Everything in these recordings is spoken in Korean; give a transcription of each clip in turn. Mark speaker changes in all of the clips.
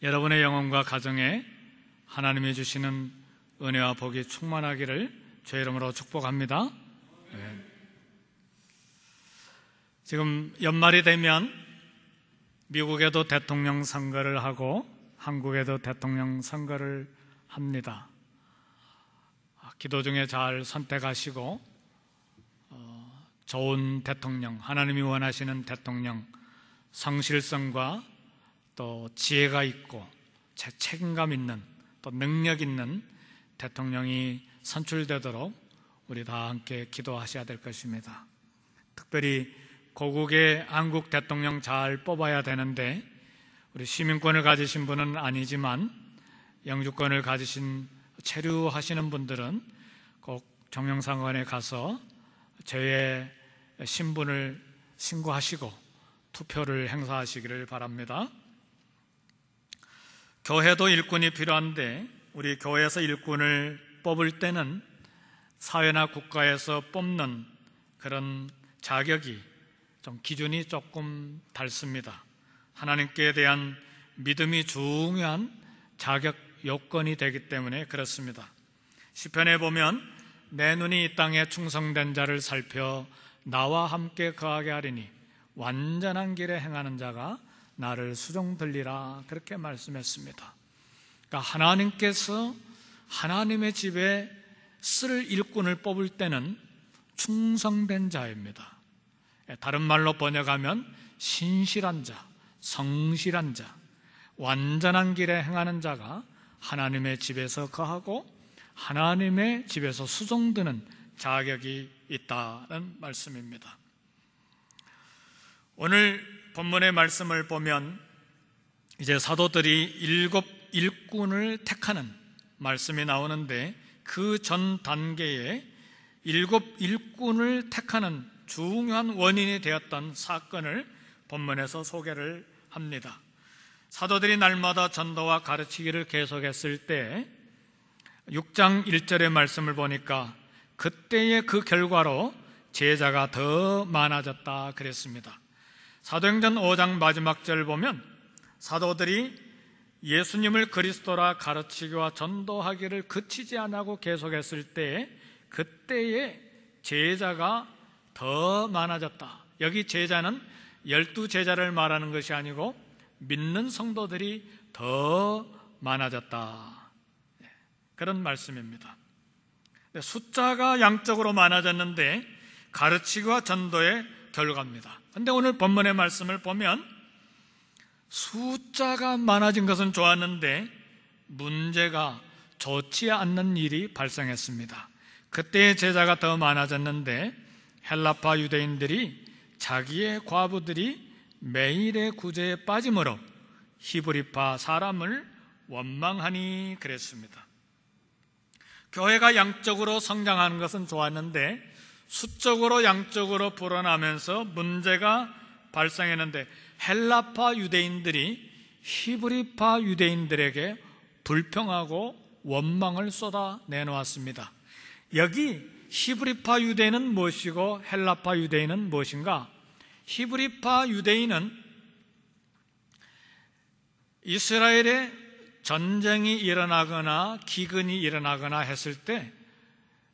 Speaker 1: 여러분의 영혼과 가정에 하나님이 주시는 은혜와 복이 충만하기를 주의 이름으로 축복합니다. 지금 연말이 되면 미국에도 대통령 선거를 하고 한국에도 대통령 선거를 합니다. 기도 중에 잘 선택하시고 좋은 대통령, 하나님이 원하시는 대통령, 성실성과 또 지혜가 있고 책임감 있는 또 능력 있는 대통령이 선출되도록 우리 다 함께 기도하셔야 될 것입니다. 특별히 고국의 한국 대통령 잘 뽑아야 되는데 우리 시민권을 가지신 분은 아니지만 영주권을 가지신 체류하시는 분들은 꼭 정영사관에 가서 저의 신분을 신고하시고 투표를 행사하시기를 바랍니다. 교회도 일꾼이 필요한데 우리 교회에서 일꾼을 뽑을 때는 사회나 국가에서 뽑는 그런 자격이 좀 기준이 조금 닳습니다. 하나님께 대한 믿음이 중요한 자격 요건이 되기 때문에 그렇습니다. 시편에 보면 내 눈이 이 땅에 충성된 자를 살펴 나와 함께 거하게 하리니 완전한 길에 행하는 자가 나를 수종들리라 그렇게 말씀했습니다. 그러니까 하나님께서 하나님의 집에 쓸 일꾼을 뽑을 때는 충성된 자입니다. 다른 말로 번역하면 신실한 자, 성실한 자, 완전한 길에 행하는 자가 하나님의 집에서 거하고 하나님의 집에서 수종드는 자격이 있다는 말씀입니다. 오늘 본문의 말씀을 보면 이제 사도들이 7 일꾼을 택하는 말씀이 나오는데 그 전 단계에 7 일꾼을 택하는 중요한 원인이 되었던 사건을 본문에서 소개를 합니다. 사도들이 날마다 전도와 가르치기를 계속했을 때 6장 1절의 말씀을 보니까 그때의 그 결과로 제자가 더 많아졌다 그랬습니다. 사도행전 5장 마지막 절 보면 사도들이 예수님을 그리스도라 가르치기와 전도하기를 그치지 않고 계속했을 때 그때의 제자가 더 많아졌다. 여기 제자는 12제자를 말하는 것이 아니고 믿는 성도들이 더 많아졌다. 그런 말씀입니다. 숫자가 양적으로 많아졌는데 가르치기와 전도의 결과입니다. 그런데 오늘 본문의 말씀을 보면 숫자가 많아진 것은 좋았는데 문제가 좋지 않는 일이 발생했습니다. 그때의 제자가 더 많아졌는데 헬라파 유대인들이 자기의 과부들이 매일의 구제에 빠짐으로 히브리파 사람을 원망하니 그랬습니다. 교회가 양적으로 성장하는 것은 좋았는데 수적으로 양적으로 불어나면서 문제가 발생했는데 헬라파 유대인들이 히브리파 유대인들에게 불평하고 원망을 쏟아내놓았습니다. 여기 히브리파 유대인은 무엇이고 헬라파 유대인은 무엇인가? 히브리파 유대인은 이스라엘에 전쟁이 일어나거나 기근이 일어나거나 했을 때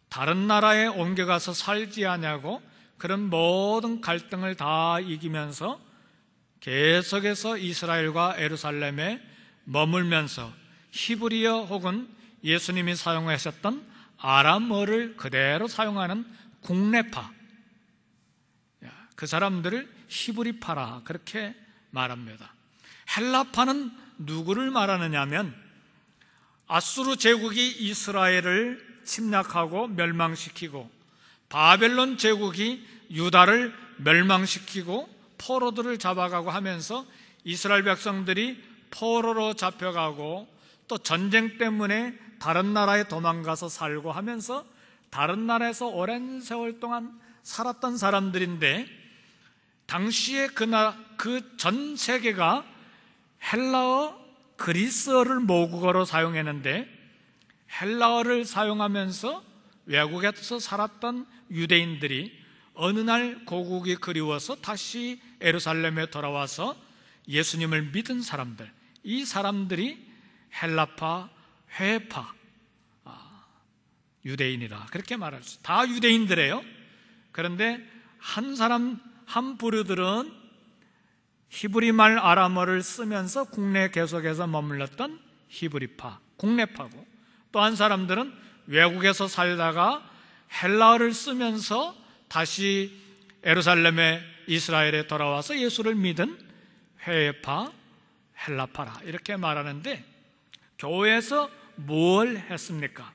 Speaker 1: 다른 나라에 옮겨가서 살지 않냐고 그런 모든 갈등을 다 이기면서 계속해서 이스라엘과 예루살렘에 머물면서 히브리어 혹은 예수님이 사용하셨던 아람어를 그대로 사용하는 국내파, 그 사람들을 히브리파라 그렇게 말합니다. 헬라파는 누구를 말하느냐 하면 아수르 제국이 이스라엘을 침략하고 멸망시키고 바벨론 제국이 유다를 멸망시키고 포로들을 잡아가고 하면서 이스라엘 백성들이 포로로 잡혀가고 또 전쟁 때문에 다른 나라에 도망가서 살고 하면서 다른 나라에서 오랜 세월 동안 살았던 사람들인데 당시에 그 전 세계가 헬라어, 그리스어를 모국어로 사용했는데 헬라어를 사용하면서 외국에서 살았던 유대인들이 어느 날 고국이 그리워서 다시 예루살렘에 돌아와서 예수님을 믿은 사람들, 이 사람들이 헬라파, 회파, 유대인이라 그렇게 말할 수 있어요. 다 유대인들이에요. 그런데 한 사람, 한 부류들은 히브리 말 아람어를 쓰면서 국내에 계속해서 머물렀던 히브리파, 국내파고, 또 한 사람들은 외국에서 살다가 헬라어를 쓰면서 다시 예루살렘에 이스라엘에 돌아와서 예수를 믿은 회파, 헬라파라 이렇게 말하는데, 교회에서 뭘 했습니까?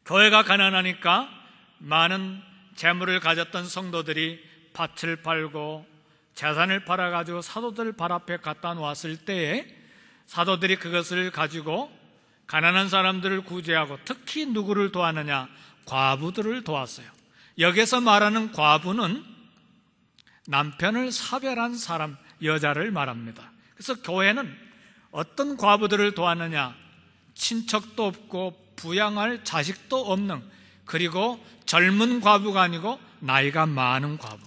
Speaker 1: 교회가 가난하니까 많은 재물을 가졌던 성도들이 밭을 팔고 재산을 팔아가지고 사도들 발 앞에 갖다 놓았을 때에 사도들이 그것을 가지고 가난한 사람들을 구제하고 특히 누구를 도왔느냐? 과부들을 도왔어요. 여기서 말하는 과부는 남편을 사별한 사람, 여자를 말합니다. 그래서 교회는 어떤 과부들을 도왔느냐? 친척도 없고 부양할 자식도 없는, 그리고 젊은 과부가 아니고 나이가 많은 과부,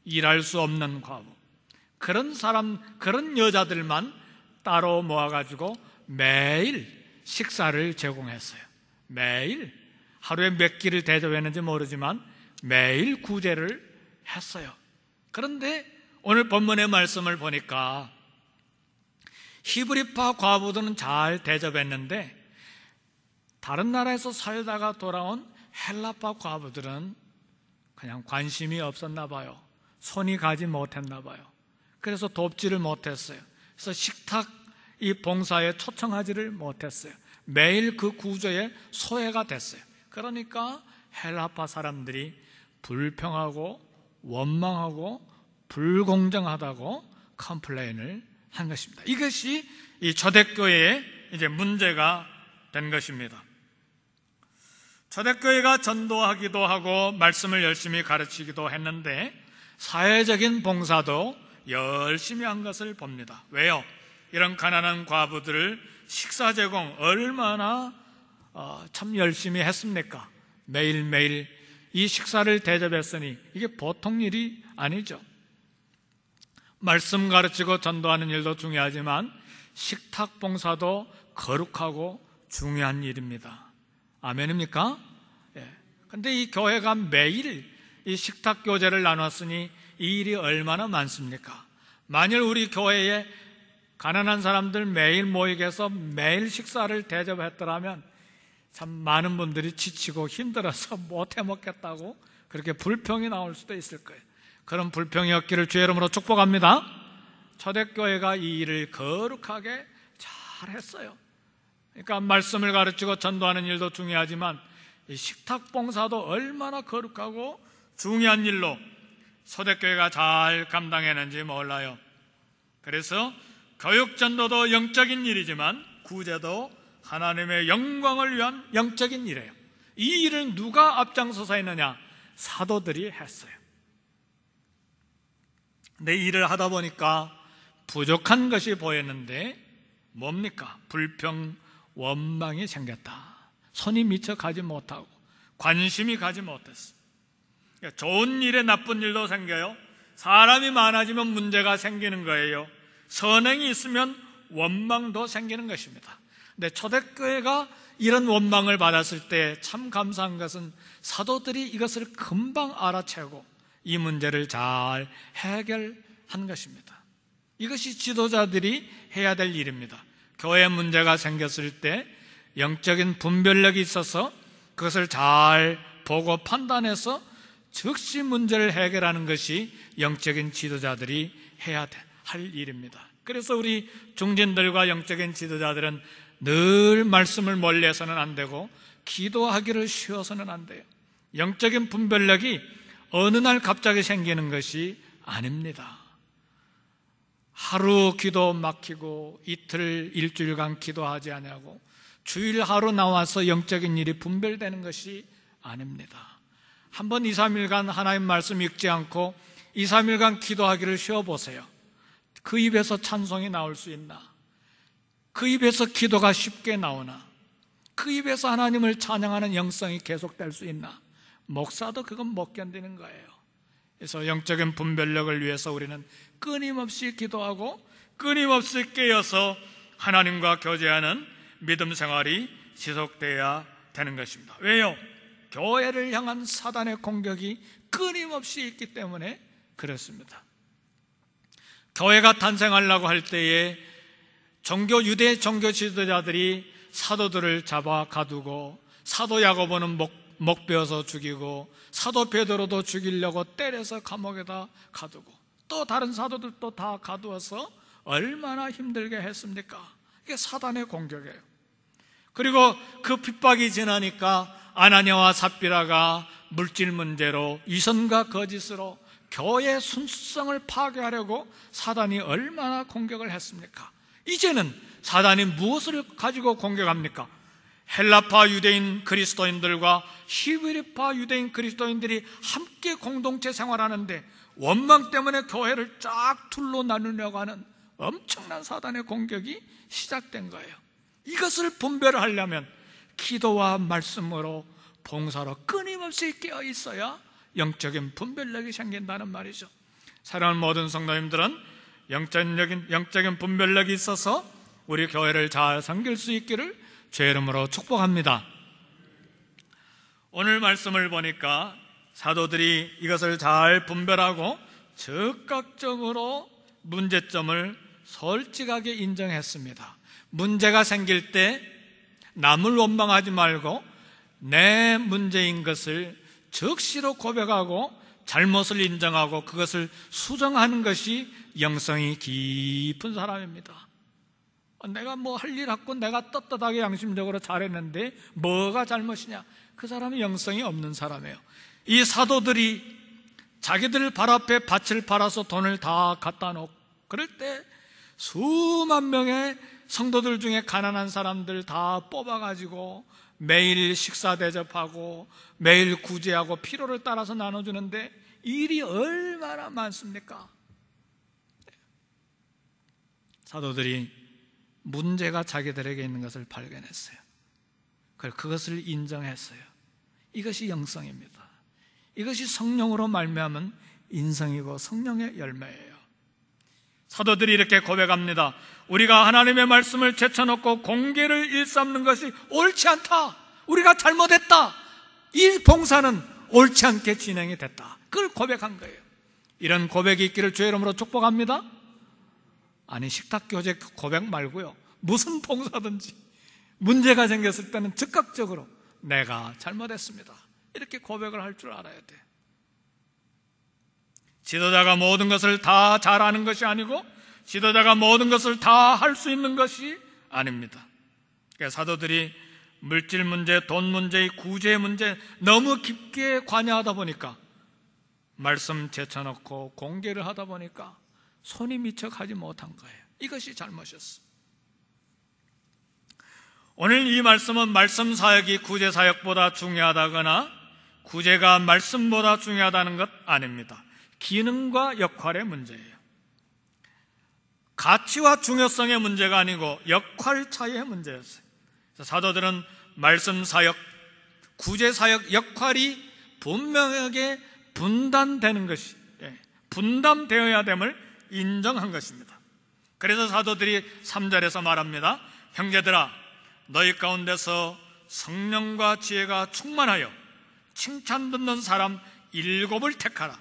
Speaker 1: 일할 수 없는 과부, 그런 사람, 그런 여자들만 따로 모아가지고 매일 식사를 제공했어요. 매일, 하루에 몇 끼를 대접했는지 모르지만 매일 구제를 했어요. 그런데 오늘 본문의 말씀을 보니까 히브리파 과부들은 잘 대접했는데 다른 나라에서 살다가 돌아온 헬라파 과부들은 그냥 관심이 없었나 봐요. 손이 가지 못했나 봐요. 그래서 돕지를 못했어요. 그래서 식탁 이 봉사에 초청하지를 못했어요. 매일 그 구조에 소외가 됐어요. 그러니까 헬라파 사람들이 불평하고 원망하고 불공정하다고 컴플레인을 한 것입니다. 이것이 이 초대교회의 이제 문제가 된 것입니다. 초대교회가 전도하기도 하고 말씀을 열심히 가르치기도 했는데 사회적인 봉사도 열심히 한 것을 봅니다. 왜요? 이런 가난한 과부들을 식사 제공 얼마나 참 열심히 했습니까? 매일매일 이 식사를 대접했으니 이게 보통 일이 아니죠. 말씀 가르치고 전도하는 일도 중요하지만 식탁 봉사도 거룩하고 중요한 일입니다. 아멘입니까? 그런데 이 교회가 매일 이 식탁 교제를 나눴으니 이 일이 얼마나 많습니까? 만일 우리 교회에 가난한 사람들 매일 모이게 해서 매일 식사를 대접했더라면 참 많은 분들이 지치고 힘들어서 못해 먹겠다고 그렇게 불평이 나올 수도 있을 거예요. 그런 불평이 없기를 주의 이름으로 축복합니다. 초대교회가 이 일을 거룩하게 잘했어요. 그러니까 말씀을 가르치고 전도하는 일도 중요하지만 이 식탁 봉사도 얼마나 거룩하고 중요한 일로 초대교회가 잘 감당했는지 몰라요. 그래서 교육 전도도 영적인 일이지만 구제도 하나님의 영광을 위한 영적인 일이에요. 이 일을 누가 앞장서서 했느냐? 사도들이 했어요. 근데 일을 하다 보니까 부족한 것이 보였는데 뭡니까? 불평, 원망이 생겼다. 손이 미쳐 가지 못하고 관심이 가지 못했어. 좋은 일에 나쁜 일도 생겨요. 사람이 많아지면 문제가 생기는 거예요. 선행이 있으면 원망도 생기는 것입니다. 근데 초대교회가 이런 원망을 받았을 때 참 감사한 것은 사도들이 이것을 금방 알아채고 이 문제를 잘 해결한 것입니다. 이것이 지도자들이 해야 될 일입니다. 교회 문제가 생겼을 때 영적인 분별력이 있어서 그것을 잘 보고 판단해서 즉시 문제를 해결하는 것이 영적인 지도자들이 해야 할 일입니다. 그래서 우리 중진들과 영적인 지도자들은 늘 말씀을 멀리해서는 안 되고 기도하기를 쉬어서는 안 돼요. 영적인 분별력이 어느 날 갑자기 생기는 것이 아닙니다. 하루 기도 막히고 이틀, 일주일간 기도하지 않냐고 주일 하루 나와서 영적인 일이 분별되는 것이 아닙니다. 한번 2, 3일간 하나님 말씀 읽지 않고 2, 3일간 기도하기를 쉬어보세요. 그 입에서 찬송이 나올 수 있나? 그 입에서 기도가 쉽게 나오나? 그 입에서 하나님을 찬양하는 영성이 계속될 수 있나? 목사도 그건 못 견디는 거예요. 그래서 영적인 분별력을 위해서 우리는 끊임없이 기도하고 끊임없이 깨어서 하나님과 교제하는 믿음 생활이 지속돼야 되는 것입니다. 왜요? 교회를 향한 사단의 공격이 끊임없이 있기 때문에 그렇습니다. 교회가 탄생하려고 할 때에 유대 종교 지도자들이 사도들을 잡아 가두고, 사도 야고보는 목 베어서 죽이고, 사도 베드로도 죽이려고 때려서 감옥에다 가두고, 또 다른 사도들도 다 가두어서 얼마나 힘들게 했습니까? 이게 사단의 공격이에요. 그리고 그 핍박이 지나니까 아나니아와 삽비라가 물질 문제로, 이선과 거짓으로 교회의 순수성을 파괴하려고 사단이 얼마나 공격을 했습니까? 이제는 사단이 무엇을 가지고 공격합니까? 헬라파 유대인 그리스도인들과 히브리파 유대인 그리스도인들이 함께 공동체 생활하는데 원망 때문에 교회를 쫙 둘로 나누려고 하는 엄청난 사단의 공격이 시작된 거예요. 이것을 분별하려면 기도와 말씀으로, 봉사로 끊임없이 깨어 있어야 영적인 분별력이 생긴다는 말이죠. 사랑하는 모든 성도님들은 영적인 분별력이 있어서 우리 교회를 잘 섬길 수 있기를 주의 이름으로 축복합니다. 오늘 말씀을 보니까 사도들이 이것을 잘 분별하고 즉각적으로 문제점을 솔직하게 인정했습니다. 문제가 생길 때 남을 원망하지 말고 내 문제인 것을 즉시로 고백하고 잘못을 인정하고 그것을 수정하는 것이 영성이 깊은 사람입니다. 내가 뭐 할 일 없고 내가 떳떳하게 양심적으로 잘했는데 뭐가 잘못이냐? 그 사람이 영성이 없는 사람이에요. 이 사도들이 자기들 발 앞에 밭을 팔아서 돈을 다 갖다 놓고, 그럴 때 수만 명의 성도들 중에 가난한 사람들 다 뽑아가지고 매일 식사 대접하고 매일 구제하고 필요를 따라서 나눠주는데 일이 얼마나 많습니까? 사도들이 문제가 자기들에게 있는 것을 발견했어요. 그것을 인정했어요. 이것이 영성입니다. 이것이 성령으로 말미암은 인성이고 성령의 열매예요. 사도들이 이렇게 고백합니다. 우리가 하나님의 말씀을 제쳐놓고 공개를 일삼는 것이 옳지 않다. 우리가 잘못했다. 이 봉사는 옳지 않게 진행이 됐다. 그걸 고백한 거예요. 이런 고백이 있기를 주의 이름으로 축복합니다. 아니, 식탁교제 고백 말고요, 무슨 봉사든지 문제가 생겼을 때는 즉각적으로 내가 잘못했습니다, 이렇게 고백을 할 줄 알아야 돼. 지도자가 모든 것을 다 잘하는 것이 아니고 지도자가 모든 것을 다 할 수 있는 것이 아닙니다. 그러니까 사도들이 물질 문제, 돈 문제, 구제 문제 너무 깊게 관여하다 보니까, 말씀 제쳐놓고 공개를 하다 보니까 손이 미쳐 가지 못한 거예요. 이것이 잘못이었어. 오늘 이 말씀은 말씀 사역이 구제 사역보다 중요하다거나 구제가 말씀보다 중요하다는 것 아닙니다. 기능과 역할의 문제예요. 가치와 중요성의 문제가 아니고 역할 차이의 문제였어요. 사도들은 말씀 사역, 구제 사역 역할이 분명하게 분단되는 것이, 분담되어야 됨을 인정한 것입니다. 그래서 사도들이 3절에서 말합니다. 형제들아, 너희 가운데서 성령과 지혜가 충만하여 칭찬 듣는 사람 7을 택하라.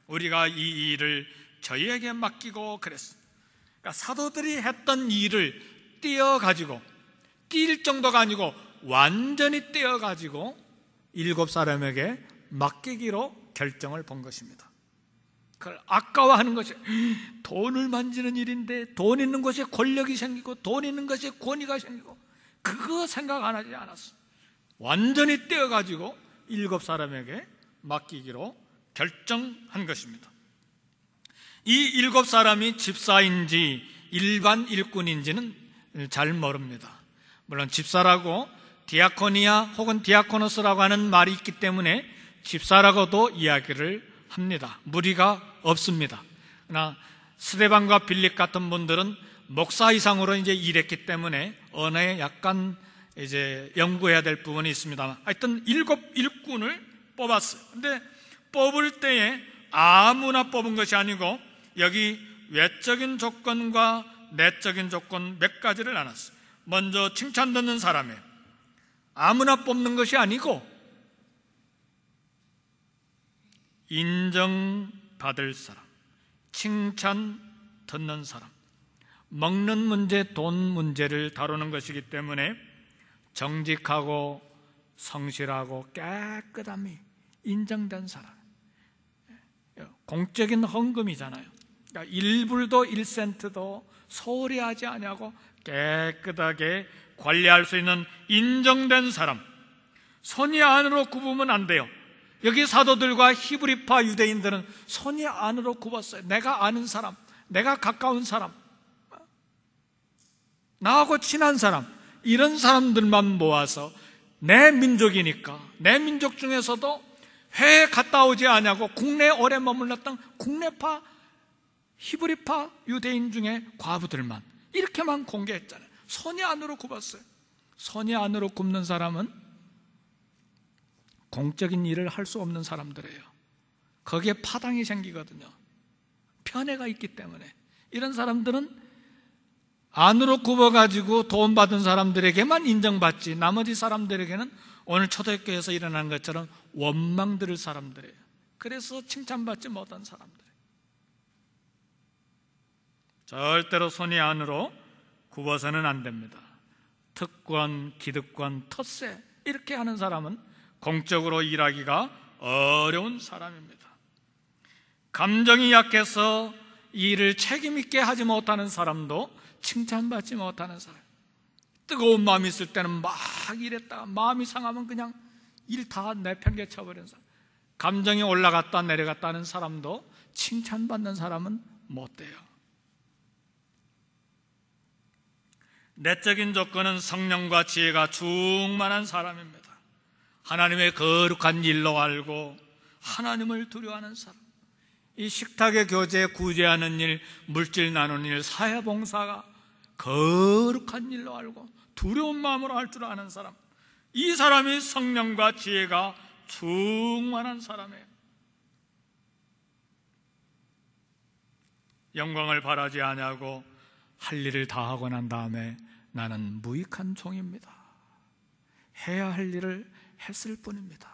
Speaker 1: 우리가 이 일을 저희에게 맡기고 그랬습니다. 그러니까 사도들이 했던 일을 떼어가지고, 뛸 정도가 아니고 완전히 떼어가지고 7사람에게 맡기기로 결정을 본 것입니다. 그걸 아까워하는 것이, 돈을 만지는 일인데 돈 있는 곳에 권력이 생기고 돈 있는 곳에 권위가 생기고, 그거 생각 안 하지 않았어. 완전히 떼어가지고 7사람에게 맡기기로 결정한 것입니다. 이 7사람이 집사인지 일반 일꾼인지는 잘 모릅니다. 물론 집사라고 디아코니아 혹은 디아코노스라고 하는 말이 있기 때문에 집사라고도 이야기를 합니다. 무리가 없습니다. 그러나 스데반과 빌립 같은 분들은 목사 이상으로 이제 일했기 때문에 언어에 약간 이제 연구해야 될 부분이 있습니다. 하여튼 7 일꾼을 뽑았어요. 근데 뽑을 때에 아무나 뽑은 것이 아니고 여기 외적인 조건과 내적인 조건 몇 가지를 나눴어요. 먼저 칭찬 듣는 사람이에요. 아무나 뽑는 것이 아니고 인정받을 사람, 칭찬 듣는 사람. 먹는 문제, 돈 문제를 다루는 것이기 때문에 정직하고 성실하고 깨끗함이 인정된 사람. 공적인 헌금이잖아요. 그러니까 1불도 1센트도 소홀히 하지 아니하고 깨끗하게 관리할 수 있는 인정된 사람. 손이 안으로 굽으면 안 돼요. 여기 사도들과 히브리파 유대인들은 손이 안으로 굽었어요. 내가 아는 사람, 내가 가까운 사람, 나하고 친한 사람, 이런 사람들만 모아서 내 민족이니까, 내 민족 중에서도 해외 갔다 오지 않냐고 국내에 오래 머물렀던 국내파 히브리파 유대인 중에 과부들만 이렇게만 공개했잖아요. 손이 안으로 굽었어요. 손이 안으로 굽는 사람은 공적인 일을 할 수 없는 사람들이에요. 거기에 파당이 생기거든요. 편애가 있기 때문에. 이런 사람들은 안으로 굽어가지고 돈 받은 사람들에게만 인정받지, 나머지 사람들에게는 오늘 초대교회에서 일어난 것처럼 원망 들을 사람들이에요. 그래서 칭찬받지 못한 사람들이에요. 절대로 손이 안으로 굽어서는 안 됩니다. 특권, 기득권, 텃세 이렇게 하는 사람은 공적으로 일하기가 어려운 사람입니다. 감정이 약해서 일을 책임있게 하지 못하는 사람도 칭찬받지 못하는 사람. 뜨거운 마음이 있을 때는 막 일했다가 마음이 상하면 그냥 일 다 내팽개쳐버리는 사람. 감정이 올라갔다 내려갔다 하는 사람도 칭찬받는 사람은 못 돼요. 내적인 조건은 성령과 지혜가 충만한 사람입니다. 하나님의 거룩한 일로 알고 하나님을 두려워하는 사람. 이 식탁의 교제, 구제하는 일, 물질 나누는 일, 사회봉사가 거룩한 일로 알고 두려운 마음으로 할 줄 아는 사람. 이 사람이 성령과 지혜가 충만한 사람이에요. 영광을 바라지 아니하고 할 일을 다 하고 난 다음에 나는 무익한 종입니다. 해야 할 일을 했을 뿐입니다.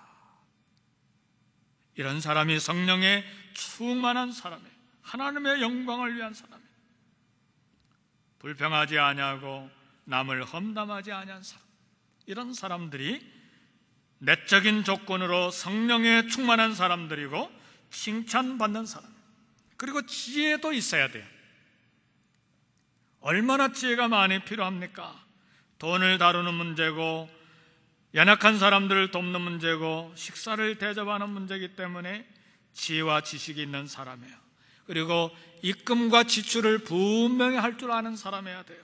Speaker 1: 이런 사람이 성령에 충만한 사람이에요. 하나님의 영광을 위한 사람이에요. 불평하지 아니하고 남을 험담하지 아니한 사람. 이런 사람들이 내적인 조건으로 성령에 충만한 사람들이고 칭찬받는 사람. 그리고 지혜도 있어야 돼요. 얼마나 지혜가 많이 필요합니까? 돈을 다루는 문제고 연약한 사람들을 돕는 문제고 식사를 대접하는 문제이기 때문에 지혜와 지식이 있는 사람이에요. 그리고 입금과 지출을 분명히 할 줄 아는 사람이어야 돼요.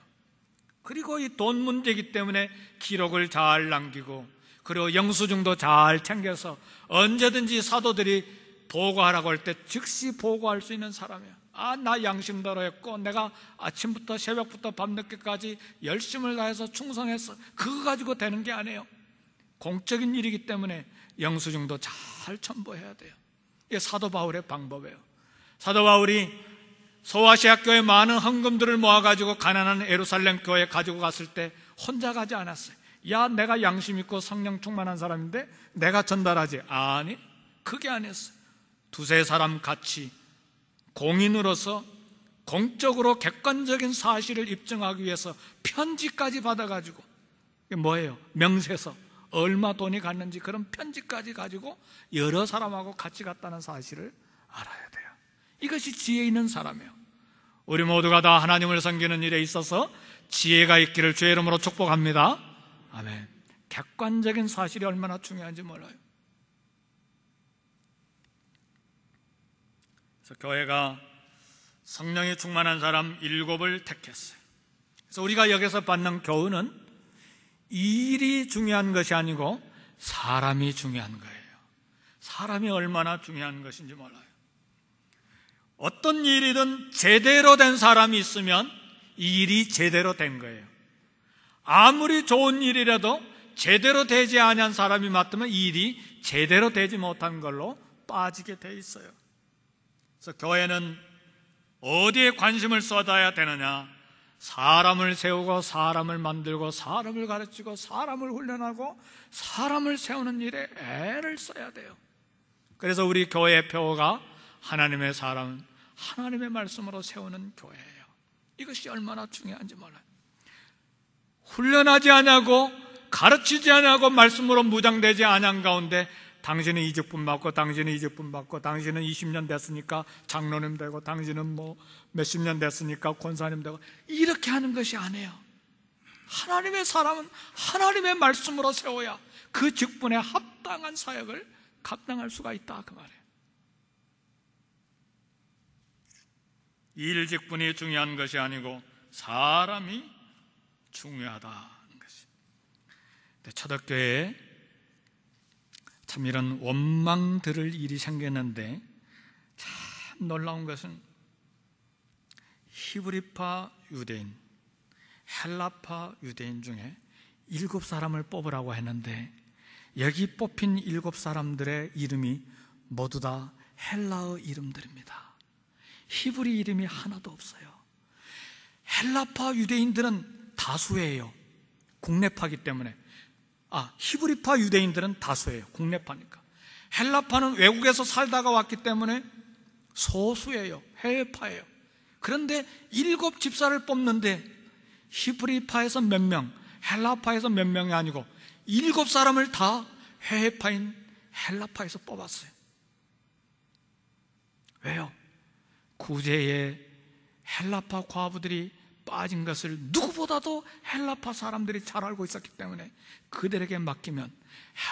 Speaker 1: 그리고 이 돈 문제이기 때문에 기록을 잘 남기고 그리고 영수증도 잘 챙겨서 언제든지 사도들이 보고하라고 할 때 즉시 보고할 수 있는 사람이에요. 아, 나 양심대로 했고 내가 아침부터 새벽부터 밤늦게까지 열심을 다해서 충성했어. 그거 가지고 되는 게 아니에요. 공적인 일이기 때문에 영수증도 잘 첨부해야 돼요. 이게 사도 바울의 방법이에요. 사도 바울이 소아시아 교회 많은 헌금들을 모아가지고 가난한 예루살렘 교회에 가지고 갔을 때 혼자 가지 않았어요. 야, 내가 양심 있고 성령 충만한 사람인데 내가 전달하지. 아니, 그게 아니었어요. 두세 사람 같이 공인으로서 공적으로 객관적인 사실을 입증하기 위해서 편지까지 받아가지고, 이게 뭐예요? 명세서 얼마 돈이 갔는지 그런 편지까지 가지고 여러 사람하고 같이 갔다는 사실을 알아야 돼요. 이것이 지혜 있는 사람이에요. 우리 모두가 다 하나님을 섬기는 일에 있어서 지혜가 있기를 주의 이름으로 축복합니다. 아멘. 객관적인 사실이 얼마나 중요한지 몰라요. 그래서 교회가 성령이 충만한 사람 7을 택했어요. 그래서 우리가 여기서 받는 교훈은 일이 중요한 것이 아니고 사람이 중요한 거예요. 사람이 얼마나 중요한 것인지 몰라요. 어떤 일이든 제대로 된 사람이 있으면 이 일이 제대로 된 거예요. 아무리 좋은 일이라도 제대로 되지 아니한 사람이 맡으면 이 일이 제대로 되지 못한 걸로 빠지게 돼 있어요. 그래서 교회는 어디에 관심을 쏟아야 되느냐? 사람을 세우고 사람을 만들고 사람을 가르치고 사람을 훈련하고 사람을 세우는 일에 애를 써야 돼요. 그래서 우리 교회의 표어가 하나님의 사람, 하나님의 말씀으로 세우는 교회예요. 이것이 얼마나 중요한지 몰라요. 훈련하지 않냐고, 가르치지 않냐고, 말씀으로 무장되지 않은 가운데 당신은 이직분 받고, 당신은 이직분 받고, 당신은 20년 됐으니까 장로님 되고, 당신은 뭐 몇십 년 됐으니까 권사님 되고, 이렇게 하는 것이 아니에요. 하나님의 사람은 하나님의 말씀으로 세워야 그 직분에 합당한 사역을 감당할 수가 있다, 그 말이에요. 일 직분이 중요한 것이 아니고 사람이 중요하다는 것이. 초대교회에 참 이런 원망 들을 일이 생겼는데, 참 놀라운 것은 히브리파 유대인, 헬라파 유대인 중에 7사람을 뽑으라고 했는데, 여기 뽑힌 7사람들의 이름이 모두 다 헬라어 이름들입니다. 히브리 이름이 하나도 없어요. 헬라파 유대인들은 다수예요. 국내파이기 때문에. 히브리파 유대인들은 다수예요. 국내파니까. 헬라파는 외국에서 살다가 왔기 때문에 소수예요. 해외파예요. 그런데 7집사를 뽑는데 히브리파에서 몇 명, 헬라파에서 몇 명이 아니고 7사람을 다 해외파인 헬라파에서 뽑았어요. 왜요? 구제에 헬라파 과부들이 빠진 것을 누구보다도 헬라파 사람들이 잘 알고 있었기 때문에 그들에게 맡기면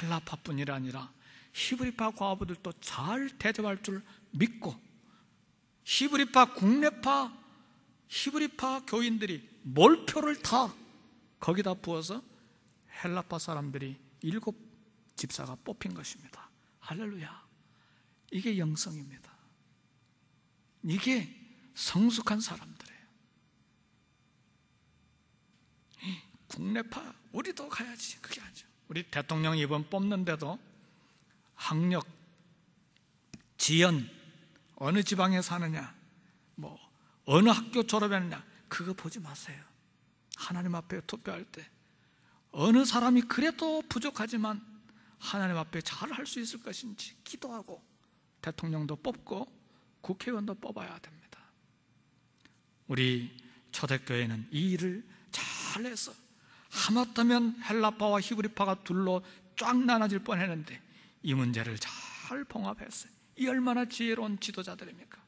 Speaker 1: 헬라파뿐이 아니라 히브리파 과부들도 잘 대접할 줄 믿고, 히브리파 국내파 히브리파 교인들이 몰표를 다 거기다 부어서 헬라파 사람들이 7집사가 뽑힌 것입니다. 할렐루야. 이게 영성입니다. 이게 성숙한 사람들이에요. 국내파 우리도 가야지, 그게 아니죠. 우리 대통령 이번 뽑는데도 학력, 지연, 어느 지방에 사느냐, 뭐 어느 학교 졸업했느냐, 그거 보지 마세요. 하나님 앞에 투표할 때 어느 사람이 그래도 부족하지만 하나님 앞에 잘 할 수 있을 것인지 기도하고 대통령도 뽑고 국회의원도 뽑아야 됩니다. 우리 초대교회는 이 일을 잘해서 하마터면 헬라파와 히브리파가 둘로 쫙 나눠질 뻔했는데 이 문제를 잘 봉합했어요. 이 얼마나 지혜로운 지도자들입니까?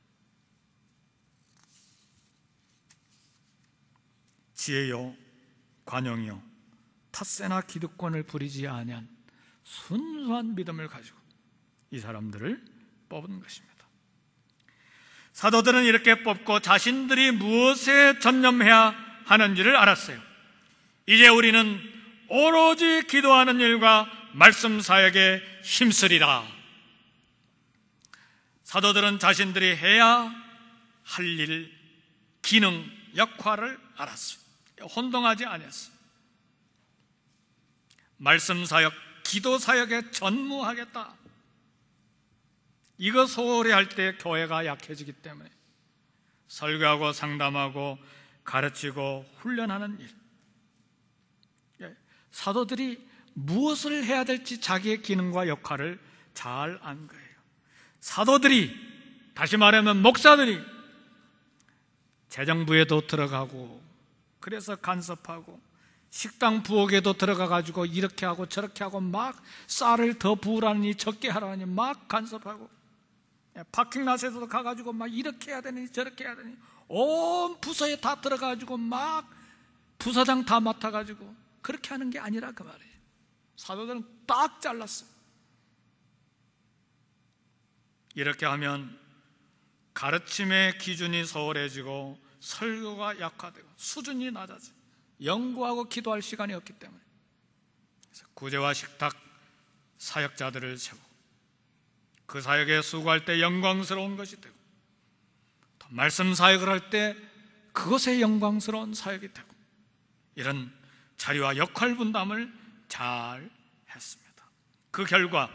Speaker 1: 지혜요 관용이요 탓세나 기득권을 부리지 아니한 순수한 믿음을 가지고 이 사람들을 뽑은 것입니다. 사도들은 이렇게 뽑고 자신들이 무엇에 전념해야 하는지를 알았어요. 이제 우리는 오로지 기도하는 일과 말씀 사역에 힘쓰리라. 사도들은 자신들이 해야 할 일, 기능, 역할을 알았어요. 혼동하지 않았어요. 말씀 사역, 기도 사역에 전무하겠다. 이거 소홀히 할 때 교회가 약해지기 때문에 설교하고 상담하고 가르치고 훈련하는 일, 사도들이 무엇을 해야 될지 자기의 기능과 역할을 잘 안 거예요. 사도들이, 다시 말하면 목사들이 재정부에도 들어가고 그래서 간섭하고 식당 부엌에도 들어가가지고 이렇게 하고 저렇게 하고 막 쌀을 더 부으라니 적게 하라니 막 간섭하고, 파킹랏에도 가가지고 막 이렇게 해야 되니 저렇게 해야 되니 온 부서에 다 들어가가지고 막 부서장 다 맡아가지고 그렇게 하는 게 아니라 그 말이에요. 사도들은 딱 잘랐어. 이렇게 하면 가르침의 기준이 소홀해지고 설교가 약화되고 수준이 낮아져 연구하고 기도할 시간이 없기 때문에 그래서 구제와 식탁 사역자들을 세우고 그 사역에 수고할 때 영광스러운 것이 되고 또 말씀 사역을 할 때 그것에 영광스러운 사역이 되고 이런 자리와 역할 분담을 잘 했습니다. 그 결과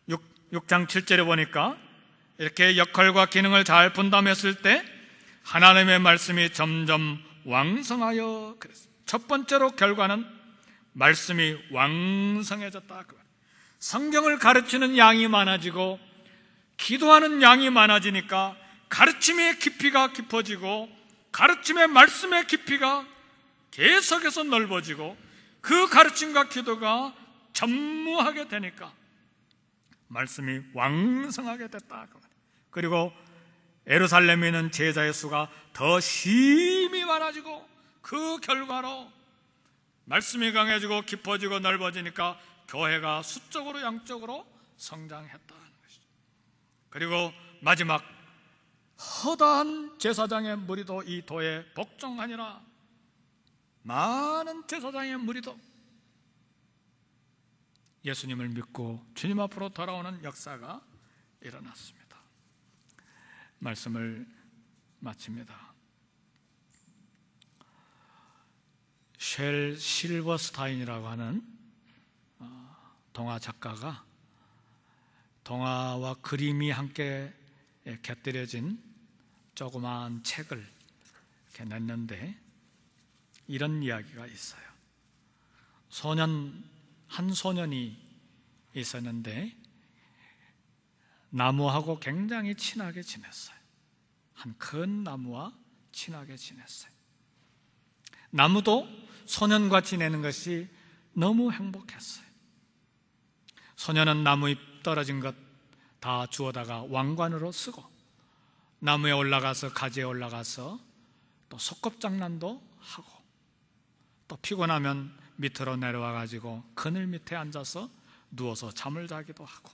Speaker 1: 6장 7절에 보니까 이렇게 역할과 기능을 잘 분담했을 때 하나님의 말씀이 점점 왕성하여 그랬어요. 첫 번째로 결과는 말씀이 왕성해졌다. 성경을 가르치는 양이 많아지고 기도하는 양이 많아지니까 가르침의 깊이가 깊어지고 가르침의 말씀의 깊이가 계속해서 넓어지고 그 가르침과 기도가 전무하게 되니까 말씀이 왕성하게 됐다. 그리고 예루살렘에 있는 제자의 수가 더 심히 많아지고 그 결과로 말씀이 강해지고 깊어지고 넓어지니까 교회가 수적으로 양적으로 성장했다는 것이죠. 그리고 마지막 허다한 제사장의 무리도 이 도에 복종하니라. 많은 제사장의 무리도 예수님을 믿고 주님 앞으로 돌아오는 역사가 일어났습니다. 말씀을 마칩니다. 쉘 실버스타인이라고 하는 동화 작가가 동화와 그림이 함께 곁들여진 조그마한 책을 이렇게 냈는데 이런 이야기가 있어요. 한 소년이 있었는데 나무하고 굉장히 친하게 지냈어요. 한 큰 나무와 친하게 지냈어요. 나무도 소년과 지내는 것이 너무 행복했어요. 소년은 나무 잎 떨어진 것 다 주워다가 왕관으로 쓰고 나무에 올라가서 가지에 올라가서 또 소꿉장난도 하고 또 피곤하면 밑으로 내려와 가지고 그늘 밑에 앉아서 누워서 잠을 자기도 하고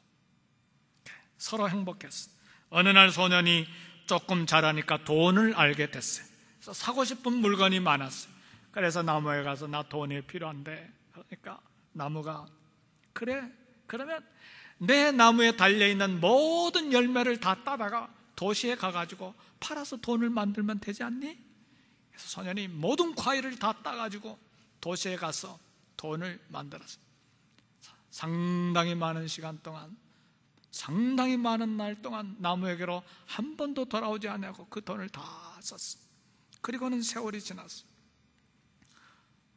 Speaker 1: 서로 행복했어요. 어느 날 소년이 조금 자라니까 돈을 알게 됐어요. 그래서 사고 싶은 물건이 많았어요. 그래서 나무에 가서 나 돈이 필요한데, 그러니까 나무가 그래, 그러면 내 나무에 달려있는 모든 열매를 다 따다가 도시에 가가지고 팔아서 돈을 만들면 되지 않니? 그래서 소년이 모든 과일을 다 따가지고 도시에 가서 돈을 만들었어요. 상당히 많은 시간 동안, 상당히 많은 날 동안 나무에게로 한 번도 돌아오지 않고 그 돈을 다 썼어요. 그리고는 세월이 지났어요.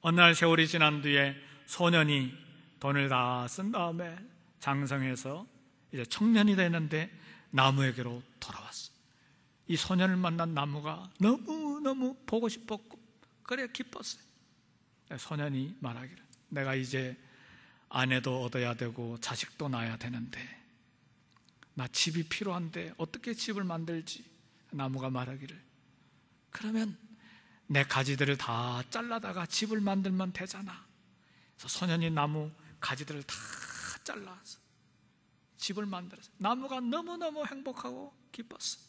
Speaker 1: 어느 날 세월이 지난 뒤에 소년이 돈을 다 쓴 다음에 장성해서 이제 청년이 되는데 나무에게로 돌아왔어요. 이 소년을 만난 나무가 너무너무 보고 싶었고 그래 기뻤어요. 소년이 말하기를 내가 이제 아내도 얻어야 되고 자식도 낳아야 되는데 나 집이 필요한데 어떻게 집을 만들지? 나무가 말하기를 그러면 내 가지들을 다 잘라다가 집을 만들면 되잖아. 그래서 소년이 나무 가지들을 다 잘라서 집을 만들었어요. 나무가 너무너무 행복하고 기뻤어요.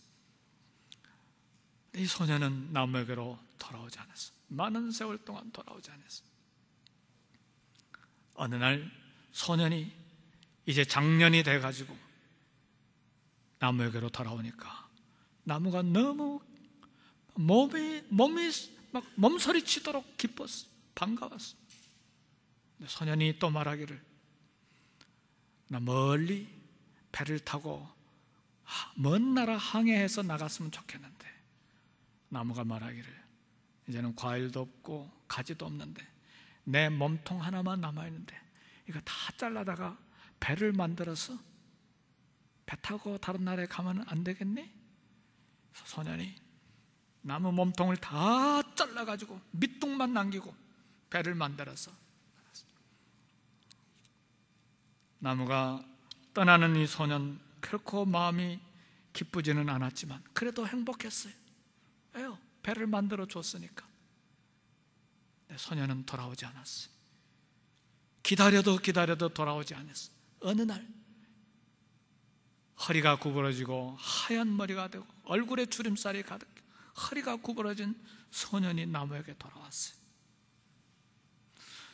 Speaker 1: 이 소년은 나무에게로 돌아오지 않았어요. 많은 세월 동안 돌아오지 않았어요. 어느 날 소년이 이제 장년이 돼가지고 나무에게로 돌아오니까 나무가 너무 몸이 막 몸서리치도록 기뻤어. 반가웠어. 소년이 또 말하기를 나 멀리 배를 타고 먼 나라 항해해서 나갔으면 좋겠는데 나무가 말하기를 이제는 과일도 없고 가지도 없는데 내 몸통 하나만 남아있는데 이거 다 잘라다가 배를 만들어서 배 타고 다른 나라에 가면 안 되겠니? 그래서 소년이 나무 몸통을 다 잘라가지고 밑둥만 남기고 배를 만들어서 나무가 떠나는 이 소년 결코 마음이 기쁘지는 않았지만 그래도 행복했어요. 왜요? 배를 만들어 줬으니까. 소년은 돌아오지 않았어요. 기다려도 돌아오지 않았어요. 어느 날 허리가 구부러지고 하얀 머리가 되고 얼굴에 주름살이 가득 허리가 구부러진 소년이 나무에게 돌아왔어요.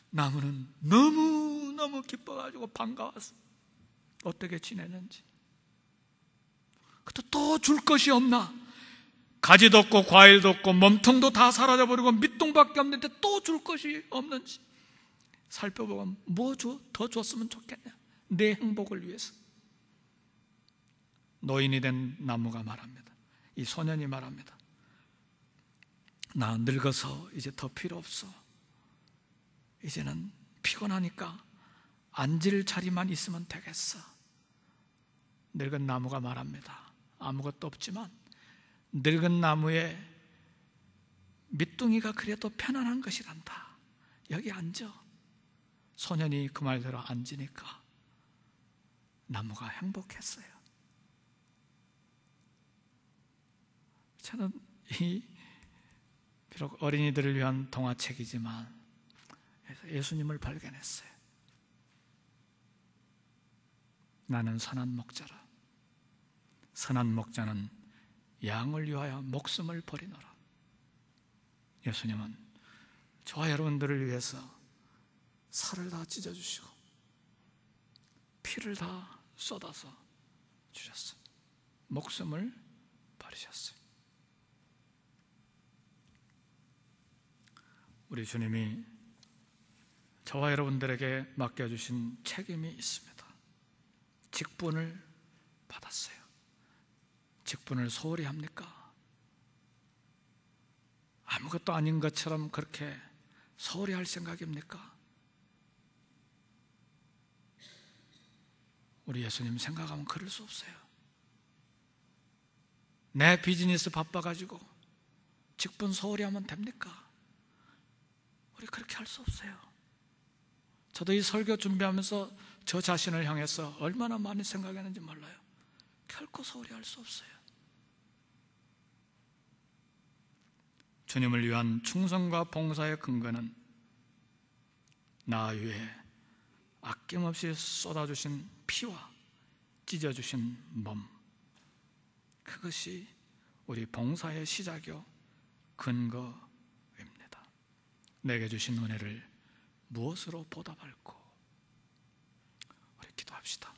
Speaker 1: 나무는 너무너무 기뻐가지고 반가웠어요. 어떻게 지내는지. 또 줄 것이 없나? 가지도 없고 과일도 없고 몸통도 다 사라져버리고 밑동밖에 없는데 또 줄 것이 없는지 살펴보고 뭐 더 줬으면 좋겠냐? 내 행복을 위해서. 노인이 된 나무가 말합니다. 이 소년이 말합니다. 나 늙어서 이제 더 필요 없어. 이제는 피곤하니까 앉을 자리만 있으면 되겠어. 늙은 나무가 말합니다. 아무것도 없지만 늙은 나무에 밑둥이가 그래도 편안한 것이란다. 여기 앉아. 소년이 그 말대로 앉으니까 나무가 행복했어요. 저는 비록 어린이들을 위한 동화책이지만 예수님을 발견했어요. 나는 선한 목자라. 선한 목자는 양을 위하여 목숨을 버리노라. 예수님은 저와 여러분들을 위해서 살을 다 찢어주시고 피를 다 쏟아서 주셨어요. 목숨을 버리셨어요. 우리 주님이 저와 여러분들에게 맡겨주신 책임이 있습니다. 직분을 받았어요. 직분을 소홀히 합니까? 아무것도 아닌 것처럼 그렇게 소홀히 할 생각입니까? 우리 예수님 생각하면 그럴 수 없어요. 내 비즈니스 바빠가지고 직분 소홀히 하면 됩니까? 우리 그렇게 할 수 없어요. 저도 이 설교 준비하면서 저 자신을 향해서 얼마나 많이 생각했는지 몰라요. 결코 소홀히 할 수 없어요. 주님을 위한 충성과 봉사의 근거는 나 위에 아낌없이 쏟아주신 피와 찢어주신 몸, 그것이 우리 봉사의 시작이요 근거입니다. 내게 주신 은혜를 무엇으로 보답할꼬? 우리 기도합시다.